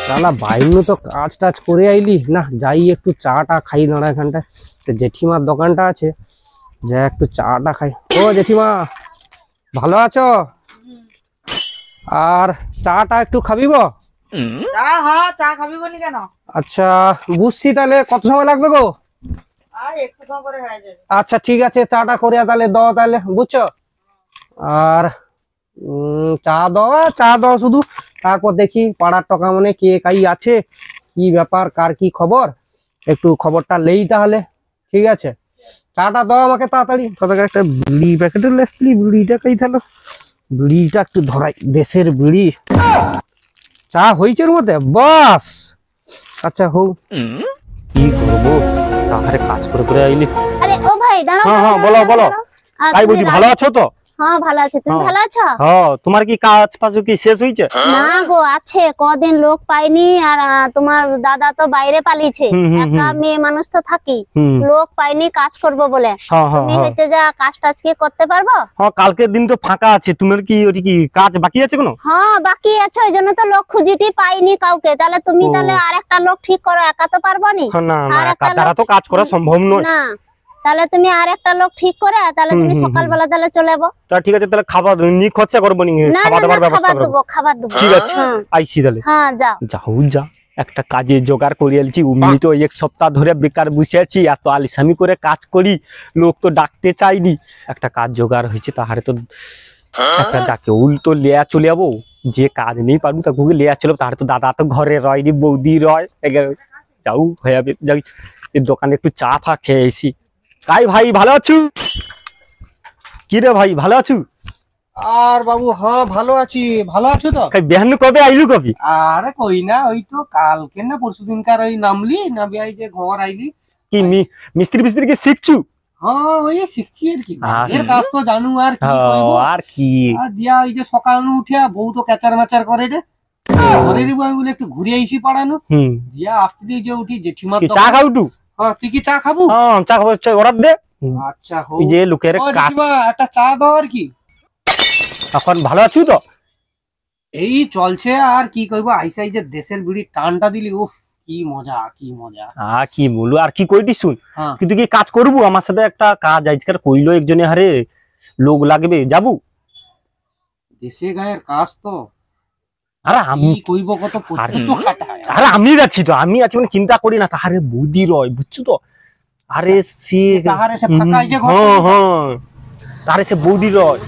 শালা বাইরে তো কাজ টাজ করে আইলি না, যাই একটু চাটা খাই দাঁড়া এখানটায়। জেঠিমার দোকানটা আছে, যা একটু চাটা খাই। ও জেঠিমা ভালো আছো? আর চাটা একটু খাবি গো? হ্যাঁ, চা খাবি বলি কেন? আচ্ছা বুঝছি, তাহলে কত সময় লাগবে গো? আর একটু করে হয়ে যাবে। আচ্ছা ঠিক আছে, চাটা করে তাহলে দাও তাহলে, বুঝছো? আর চা দাও শুধু। তারপর দেখি পাড়ার টকা মানে কে কাই আছে, কি ব্যাপার, কার কি খবর, একটু খবরটা লেই তাহলে। ঠিক আছে, চাটা দাও আমাকে তাড়াতাড়ি। তবে একটা বিড়ি প্যাকেটে লেসলি, বিড়িটা খাই তাহলে, বিড়িটা একটু ধরাই, দেশের বিড়ি। চা হয়েছে ওর মধ্যে, বাস। আচ্ছা হোক, কি করবো, তাহলে কাজ করে করে আইলি। আরে ও ভাই দাঁড়াও। হ্যাঁ বলো বলো। তাই বুঝি, ভালো আছো তো? হ্যাঁ ভালো আছি, তুমি ভালো আছো? হ্যাঁ, তোমার কি কাজ পাজু কি শেষ হয়েছে? না গো, আছে, কদিন লোক পাইনি। আর তোমার দাদা তো বাইরে পালিয়েছে, একা মেয়ে মানুষ তো থাকি, লোক পাইনি কাজ করব বলে। তুমি হচ্ছে যা কাজ টাজ কি করতে পারবো? হ্যাঁ, কালকের দিন তো ফাঁকা আছে, তোমার কি ওটি কি কাজ বাকি আছে কোনো? হ্যাঁ বাকি আছে, ওই জন্য তো লোক খুঁজিটি পাইনি কাউকে। তাহলে তুমি তাহলে আর একটা লোক ঠিক করো, একা তো পারবো নি। না না, একা দ্বারা তো কাজ করা সম্ভব নয়। না, তাহলে তুমি আর একটা লোক ঠিক করে তাহলে তুমি সকালবেলা তাহলে চলে যাবো। তা ঠিক আছে, তাহলে খাবার নি খরচা করবো নি, খাবার দাবার ব্যবস্থা করবো। খাবার দেবো। ঠিক আছে, আইছি তাহলে। হ্যাঁ যাও যাও যা, একটা কাজে জোগাড় করে এলছি। আমি তো এক সপ্তাহ ধরে বেকার বসে আছি, এত আলিসামি করে কাজ করি, লোক তো ডাকতে চাইনি। একটা কাজ জোগাড় হয়েছে, তাহারে তো একটা যাকে উল্টো লেয়া চলে যাবো। যে কাজ নেই পারবো তাকে লেয়া চলে, তাহারে তো দাদা তো ঘরে রয় নি, বৌদি রয়। যাও হয়ে যাবে, যাই দোকানে একটু চা ফা খেয়ে এসি। তাই ভাই ভালো আছু? কি রে ভাই, ভালো আছু? আর বাবু হ্যাঁ ভালো আছি। ভালো আছো তো? বেহান কবে আইলু কবি? আরে কই না, ওই তো কালকে না পরশু দিনকার ওই নামলি না বিয়াই যে ঘর আইলি। কি মিস্ত্রি ফিস্ত্রি কি শিখছু? হ্যাঁ ওই শিখছি আর কি, এর কাজ তো জানু আর কি কইবো। আর কি দিয়া ওই যে সকাল নু উঠিয়া বউ তো ক্যাচার ম্যাচার করে রে, ঘরের আমি বলে একটু ঘুরে আইসি পাড়ানো। দিয়া আসতে দিয়ে যে উঠি জেঠিমা চা খাও টু। হ্যাঁ তুই কি চা খাবো? হ্যাঁ চা খাবো, অর্ডার দে। আচ্ছা হোক, এই যে লোকের জেঠিমা একটা চা দাও আর কি। এখন ভালো আছু তো? এই চলছে আর কি কইবো, আইসাই যে দেশের বিড়ি টানটা দিলি, উফ কি মজা কি মজা। কি বলবো, আর কি কইটি শুন, কিন্তু কি কাজ করবো আমার সাথে? একটা কাজ আজকাল কইলো একজনে, হারে লোক লাগবে, যাবো? দেশে গায়ের কাজ তো, আরে আমি কইব কত প্রচুর খাটায়। আরে আমি যাচ্ছি তো, আমি আছি মানে চিন্তা করি না। তাহারে বুদ্ধি রয়, বুঝছো তো? আরে সে তাহারে সে ফাঁকাই যে ঘর, তাহারে সে বৌদি রয়,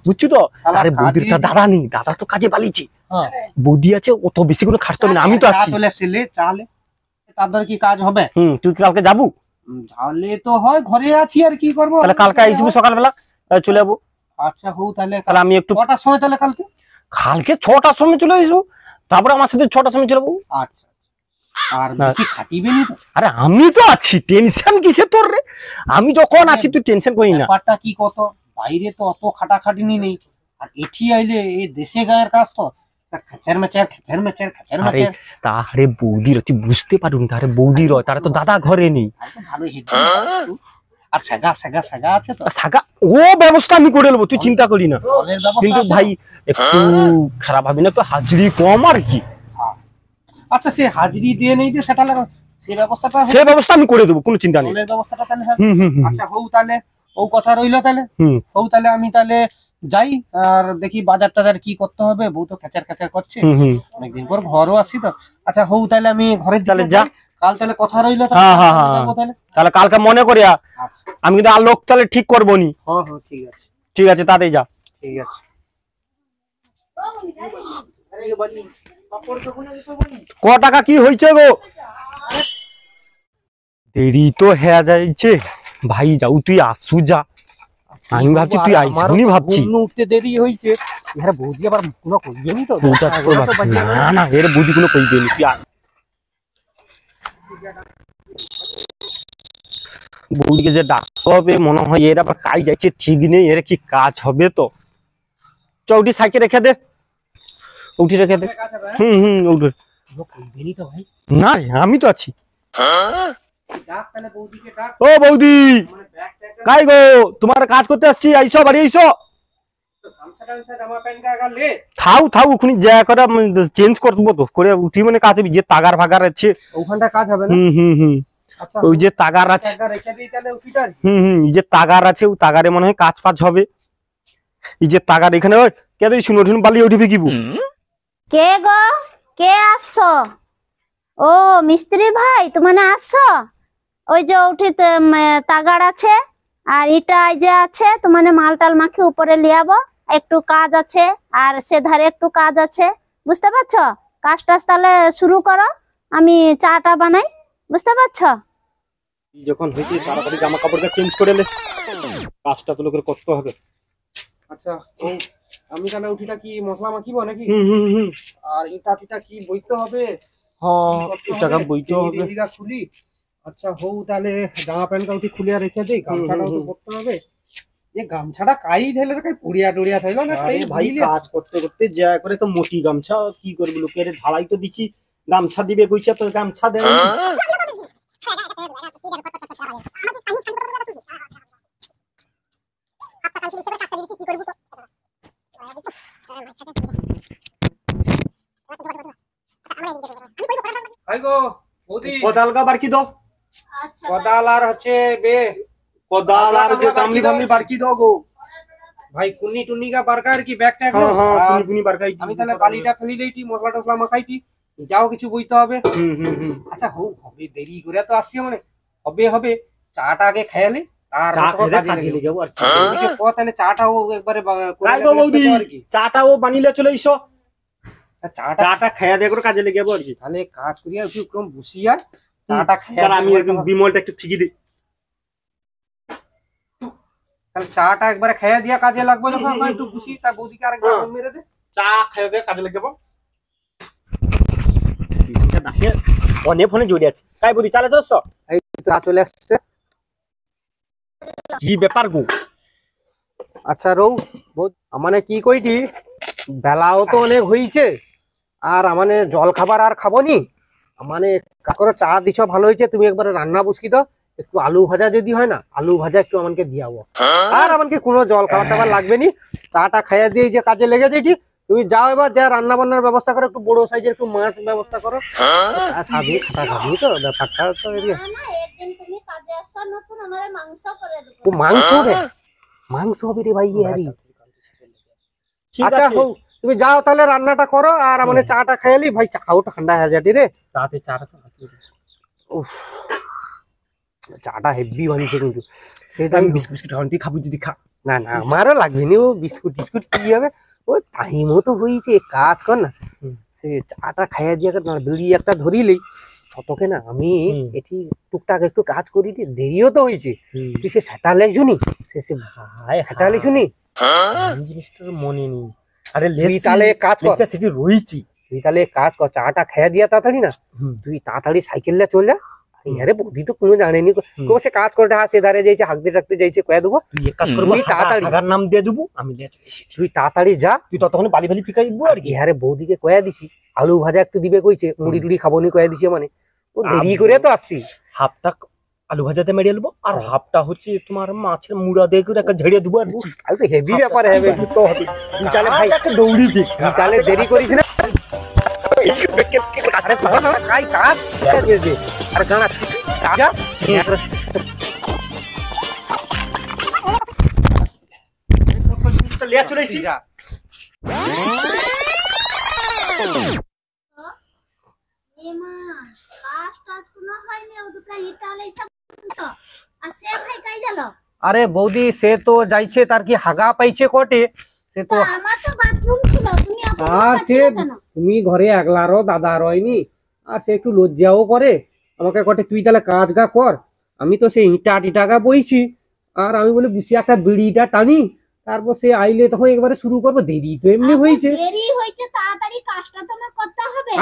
বুঝছো তো? আরে বৌদির দাদা নেই, দাদা তো কাজে পালিয়েছে, বৌদি আছে, অত বেশি কোনো খাটতে হবে না, আমি তো আছি। চলে আসলে চালে তাদের কি কাজ হবে? তুই কালকে যাবো? তাহলে তো হয়, ঘরে আছি আর কি করবো। তাহলে কালকে আসবো সকালবেলা, চলে যাবো। আচ্ছা হোক, তাহলে আমি একটু কটার সময়? তাহলে কালকে 6টার সময় চলে আসবো, তারপরে আমার সাথে 6টার সময় চলে যাবো। আচ্ছা, আর বেশি খাটিবে নি তো? আরে আমি তো আছি, টেনশন কিসে তোর রে? আমি যখন আছি তুই টেনশন করি না। ব্যাপারটা কি, কত বাইরে তো অত খাটাখাটিনি নেই, আর এটি আইলে এই দেশে গায়ের কাজ তো খেচার মেচার খেচার মেচার খেচার মেচার। তাহারে বৌদি রয়, তুই বুঝতে পারুন, তাহারে বৌদি রয়, তারা তো দাদা ঘরে নেই। ভালো আর সাগা সাগা সাগা আছে তো, সাগা ও ব্যবস্থা আমি করে নেবো, তুই চিন্তা করি না। কিন্তু ভাই একটু খারাপ হবে না, একটু হাজিরি কম আর কি। আচ্ছা সে হাজিরি দিয়ে নেই যে সেটা লাগা, সে ব্যবস্থা আমি করে দেবো, কোনো চিন্তা নেই। ব্যবস্থাটা তাহলে আচ্ছা হোক, তাহলে ও কথা রইলো তাহলে। হোক তাহলে আমি তাহলে যাই, আর দেখি বাজার টাজার কি করতে হবে। বউ তো খেচার খেচার করছে, অনেকদিন পর ঘরও আসছি তো। আচ্ছা হোক, তাহলে আমি ঘরের তাহলে যা, কাল তাহলে কথা রইলো। তাহলে কালকে মনে করিয়া আমি কিন্তু আর লোক তাহলে ঠিক করবো নি। ঠিক আছে ঠিক আছে, তাতেই যা। ঠিক আছে। ক টাকা কি হয়েছে গো? দেরি তো হয়ে যাইছে ভাই, যাও তুই আসু যা। আমি ভাবছি তুই আইসুনি, ভাবছি উঠতে দেরি হয়েছে। এর বৌদি আবার কোনো কইবেনি তো? না না, এর বৌদি কোনো কইবেনি, তুই বৌদিকে যে ডাকতে হবে মনে হয়, এর আবার কাজ যাইছে ঠিক নেই, এর কি কাজ হবে? তো চৌটি সাইকেল রেখে দে, উঠি রেখে দে। উঠে না, আমি তো আছি। ও বৌদি, কাই গো, তোমার কাজ করতে আসছি, আইসো বাড়ি আইসো। থাও থাও ওখানে যা করে চেঞ্জ করবো তো করে উঠি মানে কাছে যে তাগার ফাগার আছে ওখানটা কাজ হবে না। হুম আচ্ছা ওই যে তাগার আছে রেখে দিই তাহলে উঠিটা। এই যে তাগার আছে ওই তাগারে মনে হয় কাজ ফাজ হবে। এই যে তাগার এখানে ওই কে তুই শুনো শুনো পালিয়ে উঠিবি কি কে গো, কে আসছো? ও মিস্ত্রি ভাই, তুমি আসছো? ওই যে উঠিতে তাগাড় আছে আর ইটা এই যে আছে, তোমার মালটাল মাখি উপরে লিয়াবো, একটু কাজ আছে আর সে ধারে একটু কাজ আছে, বুঝতে পারছো? কাজ টাজ তাহলে শুরু করো, আমি চাটা বানাই, বুঝতে পারছো? যখন হইছে তাড়াতাড়ি জামা কাপড়টা চেঞ্জ করে নে, কাজটা তো লোকের করতে হবে। আচ্ছা আমি তাহলে উঠিটা কি মশলা মাখিব নাকি? আর ইটা টিটা কি বইতে হবে? হ্যাঁ টাকা বইতে হবে। খুলি। আচ্ছা হউ তাহলে জামা প্যান্টটা উঠি খুলিয়া রেখে দেই, গামছাটাও তো পরতে হবে। এই গামছাটা কাই ধেলে রে, কাই পুড়িয়া টুড়িয়া থাইলো না? আরে ভাই কাজ করতে করতে যা করে তো মোটি গামছা কি করবি, লোকের ঢালাই তো দিছি, গামছা দিবে কইছে তো গামছা দেয়। কোদাল গা বারকি দাও, কোদাল আর হচ্ছে কোদাল আর যে গামলি গামলি বারকি দাও গো ভাই, কুনি টুনি গা বারকার কি ব্যাগটা একদম। কুনি কুনি বারকাই আমি তাহলে বালিটা ফেলি দেইটি, মশলা টসলা মাখাইটি, এটাও কিছু বইতে হবে। আচ্ছা হউ হবে, দেরি করে তো আসছি মানে হবে হবে। চাটা আগে খেয়ালি আর কাজে লেগে যাবো আর কি। তাহলে চাটাও একবারে চাটাও বানিলে চলে এসো, চাটা খেয়া দিয়ে করে কাজে লেগে যাবো আর কি। তাহলে কাজ করিয়া একদম বসিয়া চাটা খেয়া, আমি একদম বিমলটা একটু ঠিকই দিই, তাহলে চাটা একবারে খেয়া দিয়া কাজে লাগবে। যখন আমি একটু বসি তার বৌদিকে আরেকবার মেরে দে, চা খেয়ে দিয়ে কাজে লেগে যাবো। ফোনে ফোনে জড়িয়ে আছে, তাই বলি চালে চলছ এই চা চলে আসছে। কি ব্যাপার গো? আচ্ছা রৌ মানে কি কইটি, বেলাও তো অনেক হইছে আর মানে জল খাবার আর খাবো নি, মানে কাকরে চা দিছ ভালো হয়েছে, তুমি একবারে রান্না বসকি দাও, একটু আলু ভাজা যদি হয় না, আলু ভাজা একটু আমাকে দিয়াবো, আর আমাকে কোনো জল খাবার টাবার লাগবে নি, চাটা খাইয়া দিয়ে যে কাজে লেগে যেটি। তুমি যাও এবার, যা রান্না বান্নার ব্যবস্থা করো, একটু বড় সাইজের একটু মাছ ব্যবস্থা করো। খাবি খাবি তো ব্যাপারটা তো মাংস রে, মাংস হবে রে ভাই। আচ্ছা হউ তুমি যাও তাহলে রান্নাটা করো আর মানে চাটা খাইলি ভাই, চাও ঠান্ডা হয়ে যাটি রে। তাতে চাটা চাটা হেভি বানিয়েছে কিন্তু, সেটা আমি বিস্কুট খাবো যদি খা। না না আমারও লাগবে নি, ও বিস্কুট টিস্কুট কি হবে, ও টাইমও তো হয়েছে, কাজ কর না, সে চাটা খাইয়া দিয়ে বিড়ি একটা ধরিলেই ততকে না আমি এটি টুকটাক একটু কাজ করি, দেরিও তো হয়েছে। তুই সে সেটালে শুনি, সে ভাই সেটালে শুনি জিনিসটা মনে নেই। আরে তুই তাহলে কাজ কর, সেটি রয়েছি, তুই তাহলে কাজ কর, চাটা খাইয়া দিয়া তাড়াতাড়ি না, তুই তাড়াতাড়ি সাইকেলটা চল যা। আরে বৌদি তো কোনো জানেনি, সে কাজ করে সে ধারে যাইছে, হাঁকতে টাকতে যাইছে, কয়ে দেবো। তুই তাড়াতাড়ি নাম দিয়ে দেবো, আমি তুই তাড়াতাড়ি যা, তুই ততক্ষণ বালি ফালি ফিকাই দিব আর কি। আরে বৌদিকে কয়ে দিছি আলু ভাজা একটু দিবে কইছে, মুড়ি টুড়ি খাবো নি কয়ে দিছে, মানে ও দেরি করে তো আসছি। হাফটা আলু ভাজাতে মেরে নেবো আর হাফটা হচ্ছে তোমার মাছের মুড়া দিয়ে করে একটা ঝেড়ে দেবো আর তো হেভি ব্যাপার হবে তো হবে। তুই তাহলে ভাই দৌড়ি দিক, তুই তাহলে দেরি করিস না। আরে কাই কাজ আরে গানা কাজা লিয়া চলে এসেছি। আরে বৌদি সে তো যাইছে, তার কি হাগা পাইছে কটে, সে তো আর সে তুমি ঘরে একলারও দাদা রয়নি, আর সে একটু লজ্জাও করে আমাকে কটে, তুই তাহলে কাজ গা কর, আমি তো সে ইটা টিটাকা বইছি, আর আমি বলে বুঝি একটা বিড়িটা টানি, তারপর সে আইলে তখন একবারে শুরু করবো, দেরি তো এমনি হয়েছে।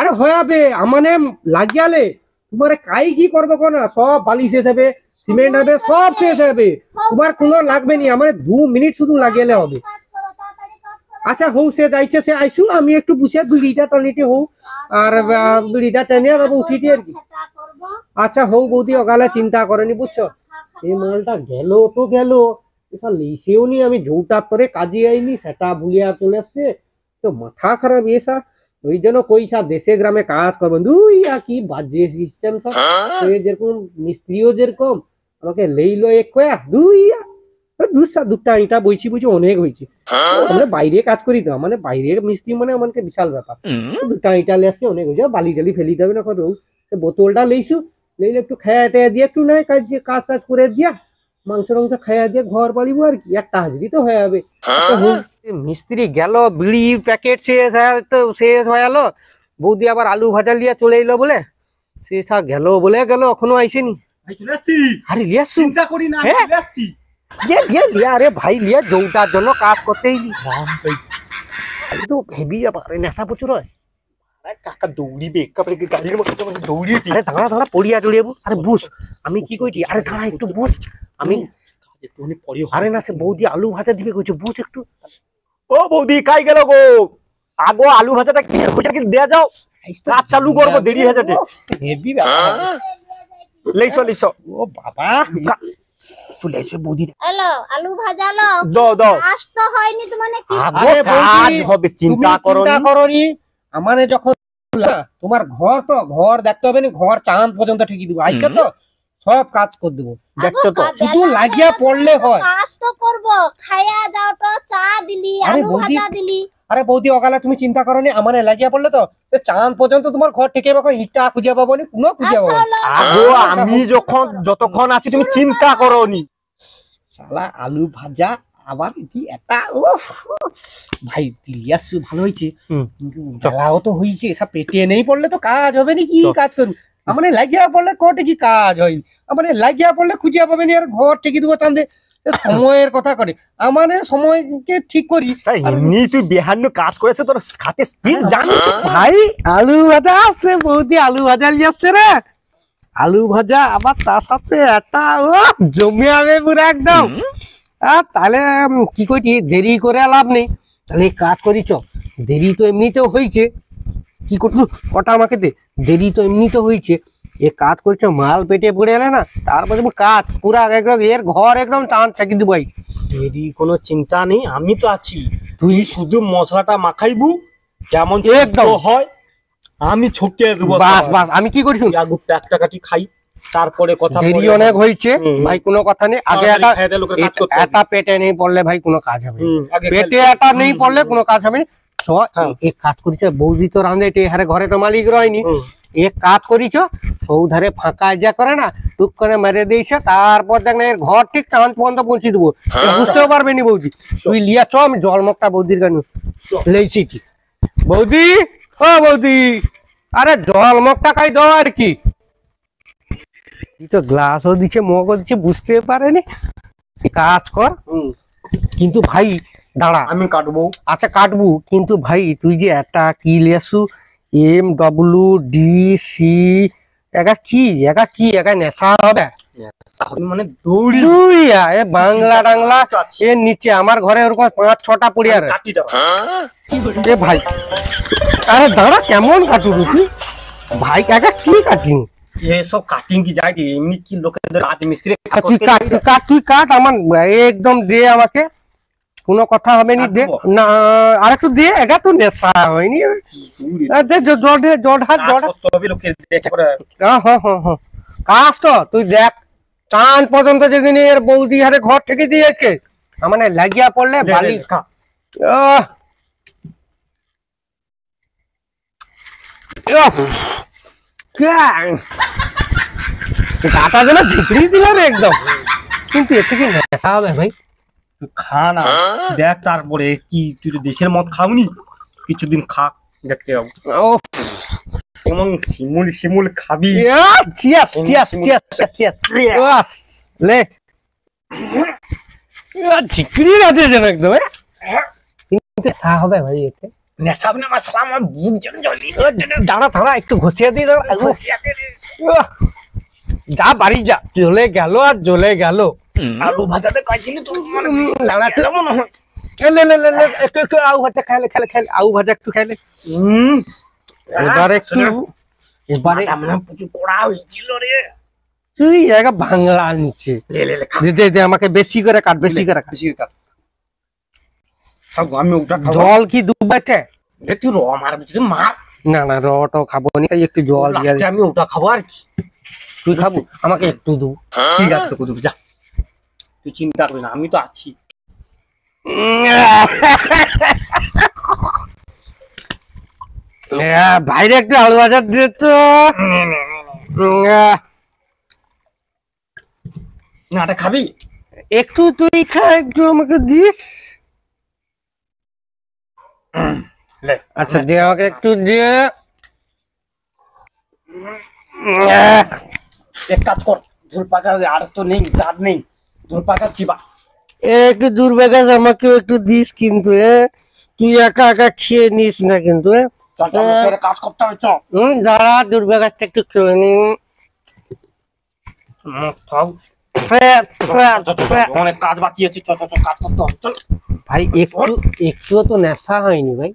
আরে হবে আমানে লাগিয়ালে তোমার কাই কি করবো না, সব বালি শেষ হবে, সিমেন্ট হবে, সব শেষ হবে, তোমার কোনো লাগবে নি, আমার 2 মিনিট শুধু লাগিয়ালে হবে। আচ্ছা হৌ সে যাইছে, সে আইসু, আমি একটু বুঝে বিড়িটা টানিতে হৌ, আর বিড়িটা টেনে দেবো উঠিটি আর কি। আচ্ছা হৌ বৌদি অগালে চিন্তা করেনি, বুঝছো, এই মালটা গেল তো গেল, লিসেও নি আমি ঝৌটার তরে কাজে আইনি সেটা ভুলিয়া চলে আসছে তো মাথা খারাপ এসা ওই জন্য কইসা দেশে গ্রামে কাজ করবেন দুই কি বাজে সিস্টেম সব যেরকম মিস্ত্রিও যেরকম আমাকে লেইলো এক কয়া দুটা ইটা বইছি অনেক হয়েছে আমরা বাইরে কাজ করি তো মানে বাইরের মিস্ত্রি মানে আমাকে বিশাল ব্যাপার দুটা ইটা লে আসছে অনেক হয়েছে বালি টালি ফেলি দেবে না কত বোতলটা লেইছু লেইলে একটু খায়া টায়া দিয়ে একটু নাই কাজ করে দিয়া মাংস টাংস খাইয়া দিয়ে ঘর পালিব আর কি একটা হাজরি তো হয়ে যাবে মিস্ত্রি গেল বিড়ি প্যাকেট শেষ হয়ে গেল বৌদি আবার আলু ভাজা লিয়া চলে এলো বলে শেষ গেল বলে গেল এখনো আইসেনি আরে লিয়া চিন্তা করি না লিয়া আরে ভাই লিয়া জৌটার জন্য কাজ করতেই তো হেভি আরে নেশা প্রচুর হয় কাকা দৌড়িবে গাড়ির মতো দৌড়িয়ে আরে দাঁড়া দাঁড়া পড়িয়া জড়িয়াবো আরে বুঝ আমি কি কইছি আরে দাঁড়া একটু বুঝ আমি আরে না সে বৌদি আলু ভাজা দিবে কইছো বুঝ একটু ও বৌদি কাই গেল গো আগো আলু ভাজাটা কি হইছে কি দেয়া যাও কাজ চালু করব দেরি হয়ে যাবে হেভি ব্যাপার লইছো ও বাবা চলে আসবে বৌদি এলো আলু ভাজা লো দাও কাজ তো হয়নি তো মানে কি আরে কাজ হবে চিন্তা করনি আমারে যখন তোমার ঘর দেখতে হবে না ঘর চাঁদ পর্যন্ত ঠিকই দেবো আইছো তো সব কাজ করে দেবো দেখছো তো শুধু লাগিয়া পড়লে হয় কাজ তো করব খায়া যাও তো চা দিলি আরে আলু বৌদি, ভাজা দিলি আরে বৌদি অকালে তুমি চিন্তা করনি আমারে লাগিয়া পড়লে তো চাঁদ পর্যন্ত তোমার ঘর ঠেকে পাবো ইটা খুঁজে পাবো না কোনো খুঁজে পাবো না। আগো আমি যতক্ষণ আছি তুমি চিন্তা করনি শালা আলু ভাজা আবার এটি এটা ও ভাই দিলিয়াসু ভালো হয়েছে কিন্তু জ্বালাও তো হয়েছে সব পেটে নেই পড়লে তো কাজ হবে না কি কাজ করু আমারে লাগিয়া পড়লে কোটে কি কাজ হয়নি আমারে লাগিয়া পড়লে খুঁজে পাবে না আর ঘর ঠেকে দেবো চাঁদে সময়ের কথা করে আমারে সময়কে ঠিক করি এমনি তুই বেহান্ন কাজ করেছে তোর খাতে স্পিড জানি ভাই আলু ভাজা আসছে বৌদি আলু ভাজা নিয়ে আসছে রে আলু ভাজা আবার তার সাথে একটা ও জমে আবে পুরো একদম তাহলে কি কইছি দেরি করে লাভ নেই তাহলে কাজ করি চ দেরি তো এমনিতেও হয়েছে কি করতো কটা আমাকে দে দেরি তো এমনিতেও হয়েছে এ কাজ করছো মাল পেটে পড়ে এলে না তারপরে কাজ পুরা একদম এর ঘর একদম চাঁদ চাকি দিব দেরি কোনো চিন্তা নেই আমি তো আছি তুই শুধু মশলাটা মাখাইবু কেমন একদম হয় আমি ছকিয়ে দেবো বাস বাস আমি কি করি আগু প্যাকটা কাটি খাই তারপরে কথা দেরি অনেক হয়েছে ভাই কোনো কথা নেই আগে এটা পেটে নেই পড়লে ভাই কোনো কাজ হবে পেটে এটা নেই পড়লে কোনো কাজ হবে না চ এক কাজ করিছ বৌদি তো রাঁধে হারে ঘরে তো মালিক রয়নি এক কাজ করিছ সৌধারে ফাঁকা যা করে না টুক করে মেরে দিয়েছ তারপর দেখ না এর ঘর ঠিক চাঁদ পর্যন্ত পৌঁছে দেবো বুঝতেও পারবে নি বৌদি তুই লিয়া চ আমি জলমকটা বৌদির কাছে লেইছি কি বৌদি ও বৌদি আরে জলমকটা খাই দাও আর কি তো গ্লাসও দিচ্ছে মগও দিচ্ছে বুঝতে পারেনি কাজ কর কিন্তু ভাই দাঁড়া আমি কাটবো আচ্ছা কাটবো কিন্তু ভাই তুই যে একটা কি লেসু MWDC একা কি নেশা হবে মানে দৌড়ি বাংলা টাংলা এর নিচে আমার ঘরে ওরকম 5-6টা পড়ি আর ভাই আরে দাঁড়া কেমন কাটু তুই ভাই একা কি কাটিং এসব কাটিং কি যায় এমনি কি লোকেদের রাজমিস্ত্রি তুই কাট আমার একদম দে আমাকে কোনো কথা হবে নি দে না আর একটু দে একা তো নেশা হয়নি দে জোর হাত কাজ তো তুই দেখ চাঁদ পর্যন্ত যেদিন এর বৌদি হারে ঘর থেকে দিয়েছে মানে লাগিয়া পড়লে বালি গাটা যেন ঝিকড়ি দিল রে একদম কিন্তু এর থেকে নেশা হবে ভাই খা না দেখ তারপরে কি তুই তো দেশের মদ খাওনি কিছুদিন খা দেখতে যাবো এবং শিমুল খাবি লে ঝিকড়ি আছে যেন একদম কিন্তু নেশা হবে ভাই এতে নেশা না মশলা আমার বুক যেন জ্বলি দাঁড়া একটু ঘষিয়ে দিয়ে যা বাড়ি যা জ্বলে গেল আর জ্বলে গেল আলু ভাজাতে কাইছিলি তো একটু আলু ভাজা খাইলে আলু ভাজা একটু খাইলে এবারে একটু এবারে প্রচুর কড়া হয়েছিল রে তুই জায়গা বাংলা নিচ্ছে দে দে আমাকে বেশি করে কাট বেশি করে কাট আমি ওটা জল কি দুবাইতে তুই র আমার ভিতরে মার না না রটো খাবো নি তাই একটু জল দিয়া দে। আমি ওটা খাবো আর কি তুই খাবো আমাকে একটু দু ঠিক আছে তো যা তুই চিন্তা করি না আমি তো আছি বাইরে একটু আলু ভাজা দিয়ে তো না এটা খাবি একটু তুই খা একটু আমাকে দিস আচ্ছা দে আমাকে একটু দিয়ে এক কাজ কর ঝোল পাকা আর তো নেই দাঁত নেই ঝোল পাকা চিবা একটু দূর বেগাস আমাকেও একটু দিস কিন্তু তুই একা একা খেয়ে নিস না কিন্তু কাজ করতে হবে চ দাঁড়া দূর বেগাসটা একটু খেয়ে নি অনেক কাজ বাকি আছে চ চ চ কাজ করতে হবে চল ভাই একটুও তো নেশা হয়নি ভাই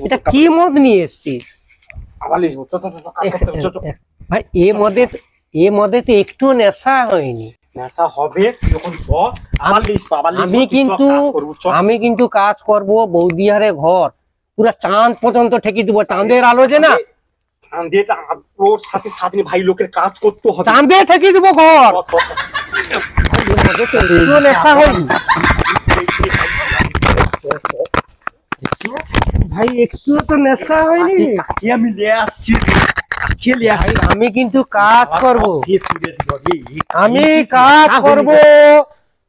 এটা কি মদ নিয়ে এসছিস আবার লিখবো চ চ চ কাজ করতে হবে চ চ ভাই এ মদে তো একটু নেশা হয়নি নেশা হবে যখন চ আবার লিখবো আবার আমি কিন্তু কাজ করব বৌদিহারে ঘর পুরা চাঁদ পর্যন্ত ঠেকি দিব চাঁদের আলো যে না চাঁদেটা ওর সাথে সাথে ভাই লোকের কাজ করতে হবে চাঁদে ঠেকি দিব ঘর একটু নেশা হয়নি ভাই একটু তো নেশা হয়নি কাকে আমি লিয়ে আসছি কাকে লিয়ে ভাই আসছি আমি কিন্তু কাজ করব আমি কাজ করব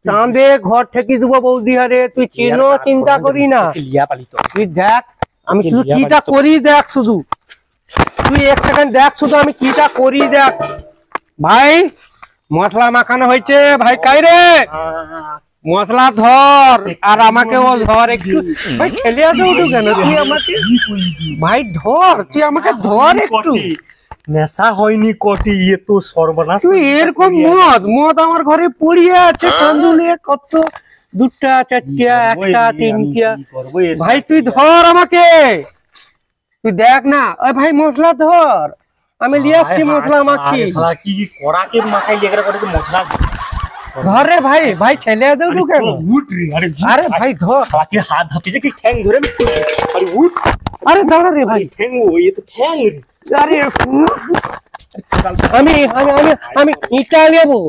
চাঁদে ঘর ঠেকি দিব বৌদিহারে তুই চিন্তা করি না লিয়া পালি তো তুই দেখ আমি শুধু কিটা করি দেখ শুধু তুই এক সেকেন্ড দেখ শুধু আমি কিটা করি দেখ ভাই মশলা মাখানো হয়েছে ভাই কাই রে মশলা ধর আর আমাকে ও ধর একটু ভাই ঠেলে দাও তো কেন তুই আমাকে ভাই ধর তুই আমাকে ধর একটু নেশা হয়নি কটি ইয়ে তো সর্বনাশ তুই এরকম মদ আমার ঘরে পড়িয়ে আছে কান্দুলে কত দুটা চারটা একটা তিনটা ভাই তুই ধর আমাকে তুই দেখ না ওই ভাই মশলা ধর আমি লিয়ে আসছি মশলা মাখি কি কড়াকে মাথায় লেগে করে মশলা ধর রে ভাই ভাই ছেলে দাও তো কেন উঠ রে আরে ভাই ধর শালাকে হাত ধরতে কি ঠ্যাং ধরে আরে উঠ আরে দাঁড়া রে ভাই ঠ্যাং ও ये तो ঠ্যাং রে আরে আমি আমি আমি আমি ইটা নেবো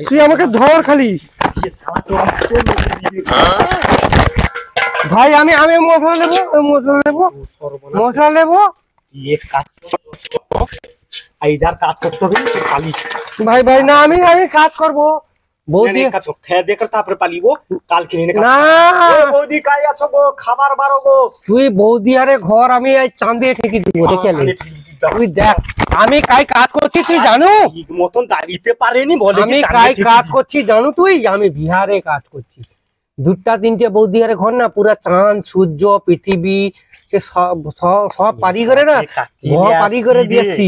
তুই আমাকে ধর খালি ভাই আমি আমি মশলা নেবো ये কাজ এই যার কাজ করতে হবে পালি ভাই ভাই না আমি কাজ করবো বৌদি কাজ খেয়ে দেখে তারপরে পালিবো কালকে নিয়ে না বৌদি কাই আছো গো খাবার বারো গো তুই বৌদি আরে ঘর আমি এই চাঁদে ঠেকি দিব দেখে তুই দেখ আমি কাজ করছি তুই জানো মতন দাঁড়িতে পারেনি বলে আমি কাজ করছি জানো তুই আমি বিহারে কাজ করছি দুটা তিনটে বৌদিহারে ঘর না পুরা চাঁদ সূর্য পৃথিবী সে সব পারি করে না ঘর পারি করে দিয়েছি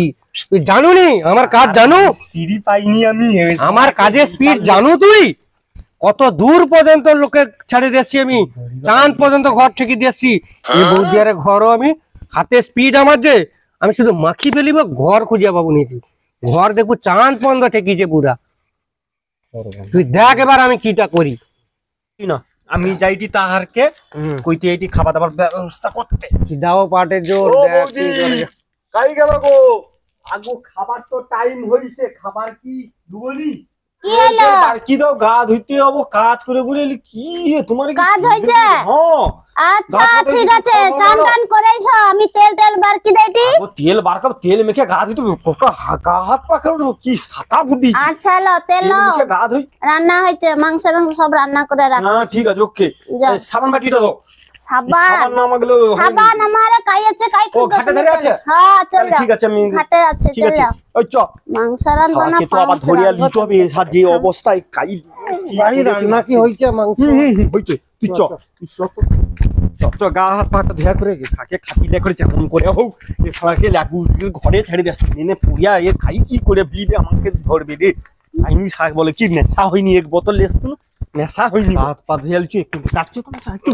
তুই জানো নি আমার কাজ জানো সিঁড়ি পাইনি আমি আমার কাজের স্পিড জানো তুই কত দূর পর্যন্ত লোকের ছেড়ে দিয়েছি আমি চাঁদ পর্যন্ত ঘর ঠেকে দিয়েছি এই বৌদিহারে ঘরও আমি হাতে স্পিড আমার যে আমি শুধু মাখি ফেলিব ঘর খুঁজে পাবো নি তুই ঘর দেখবো চাঁদ পর্যন্ত ঠেকিছে পুরা তুই দেখ এবার আমি কিটা করি না আমি যাইছি তাহারকে কইতে এইটি খাওয়া দাবার ব্যবস্থা করতে দাও পাটের জোর ও দেখ বৌদি কাই গেল গো আগো খাবার তো টাইম হইছে খাবার কি দুবনি কি হলো কি দাও গা ধুইতে হবো কাজ করে বলে কি তোমার কাজ হইছে হ্যাঁ আচ্ছা ঠিক আছে চান টান করাইছো আমি তেল বারকি দেইটি ও তেল বারকা তেল মেখে গা ধুইতে গা হাত পা কেন কি সাতা বুদ্ধি আচ্ছা লো তেল মেখে গা ধুই রান্না হয়েছে মাংস সব রান্না করে রাখ না ঠিক আছে ওকে সাবান বাটিটা দাও সাবান নামা গেল সাবান আমারে কাই আছে কাই ও ঘাটে ধরে আছে হ্যাঁ চল যা ঠিক আছে আমি ঘাটে আছে ঠিক চল আছে যা ওই চ মাংস রান্না তো আবার ধরিয়া লিতে হবে যে অবস্থায় কাই বাড়ি রান্না কি হইছে মাংস হইছে তুই চ চ গা হাত পাটা ধোয়া করে সাকে খাপিলে করে যেমন করে হোক এ সাকে লাগু ঘরে ছেড়ে দেস এনে পুরিয়া এ খাই কি করে বিবে আমাকে ধরবে রে আমি শাক বলে কি নেশা হয়নি এক বোতল লেস তো নেশা হয়নি হাত পা ধুয়ালছি একটু কাটছো তো একটু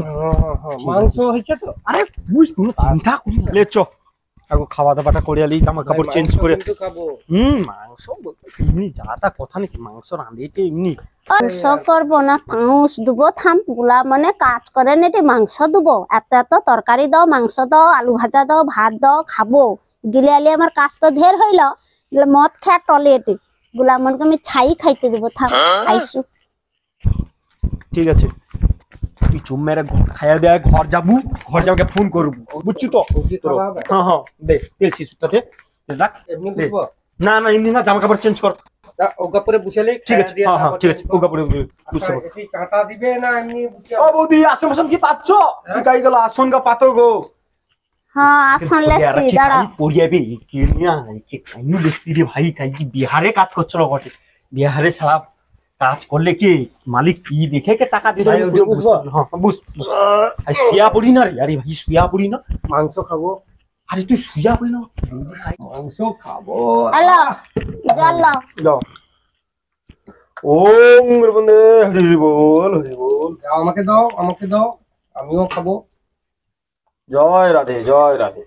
মাংস হইছে তো আরে তুই কোনো চিন্তা করিস লে চ আগে খাওয়া দাওয়াটা করে আলি, জামা কাপড় চেঞ্জ করে। খাবো মাংস এমনি যা তা কথা নাকি, মাংস রাঁধিতে এমনি মাংস করবো না পাউস দেবো, থাম গুলা মানে কাজ করে নেটি মাংস দেবো, এত এত তরকারি দাও, মাংস দাও, আলু ভাজা দাও, ভাত দাও, খাবো গিলে আলি আমার কাজ তো ঢের হইল, মদ খা টলে এটি গুলা মনকে আমি ছাই খাইতে দেবো, থাম আইসু। ঠিক আছে, তুই চুপ মেরে ঘর খাইয়া দেয়, ঘর যাবো, ঘর যাবো ফোন করবো, বুঝছি তো? হ্যাঁ হ্যাঁ দে দে শিশুটাতে রাখ। এমনি বুঝবো না না এমনি না, জামা কাপড় চেঞ্জ কর। ওগা পরে বুঝালে ঠিক আছে, হ্যাঁ হ্যাঁ ঠিক আছে, ওগা পরে বুঝছো। সেই চাটা দিবে না এমনি ও বৌদি, আসন আসন কি পাচ্ছ? তাই গেল আসন গা পাতো গো। হ্যাঁ আসন লেসি দাঁড়া। পড়িয়াবে কে নিয়া কে কাইনু বেশি রে ভাই, কাই কি বিহারে কাজ করছিল বটে, বিহারে সারা কাজ করলে কি মালিক কি দেখে কে টাকা দিতে? ভাই, ওটা বুঝবো? হ্যাঁ বুঝ বুঝ। আই শুয়া পড়ি না রে, আরে ভাই শুয়া পড়ি না। মাংস খাবো। আরে তুই শুয়া পড়ি না, মাংস খাবো। হ্যালো চলো যাও। ওম বন্দে হরি বল, হরি বল। আমাকে দাও, আমাকে দাও, আমিও খাবো। জয় রাধে, জয় রাধে।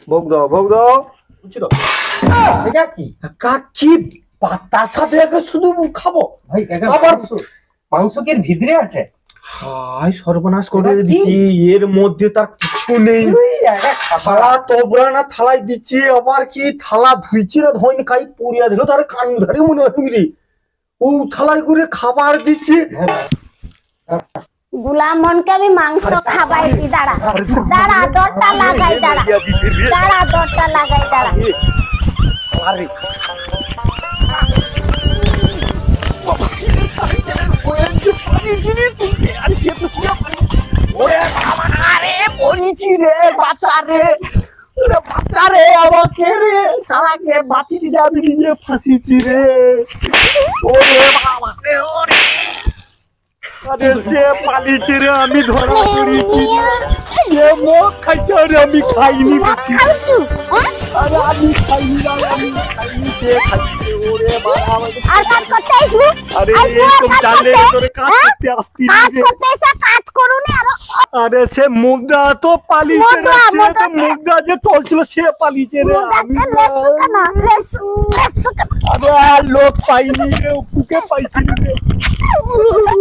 ভোগ দাও, ভোগ দাও। বুঝছি তো? এটা কি কাকি বাতাসা দেখে শুধু খাবো ভাই? আবার মাংস কি এর ভিতরে আছে? হাই সর্বনাশ করে এটা কি? দিচ্ছি, এর মধ্যে তার কিছু নেই। থালা তোবরা না থালাই দিচ্ছি, আবার কি থালা ধুইছি না ধোয়নি, খাই পড়িয়া দিল তার কান ধরে মনে হয় রে। ও থালাই করে খাবার দিচ্ছি। গুলা মনকে আমি মাংস খাবাই দি, দাঁড়া দাঁড়া দরটা লাগাই, দাঁড়া দাঁড়া দরটা লাগাই, দাঁড়া। আরে আমাকে রে সারাকে বাঁচি দিতে আমি নিজে ফাঁসিছি রে। ওরে বাবা রে, ওরে আরে সে পালিয়েছে রে, আমি ধরা পড়েছি রে। মুখ খাইছে রে, আমি খাইনি বেশি। খাইছু আরে আমি খাইনি না, আমি খাইনি, সে খাইছে। ওরে বাবা আর কাজ করতে আইছু? আরে আইছু আর তুই কাজ জানলে করতে? তোরে কাজ করতে আসতি কাজ রে। করতে এসে কাজ করুনি আর আরে সে মুগদা তো পালিয়েছে রে, মুগদা, সে তো মুগদা। মুগদা যে চলছিল সে পালিয়েছে রে। আমি মুদাকে লেসু কেন লেসু লেসু কেন আরে আর লোক পাইনি রে, কুকে পাইছি রে। লেসু কেন?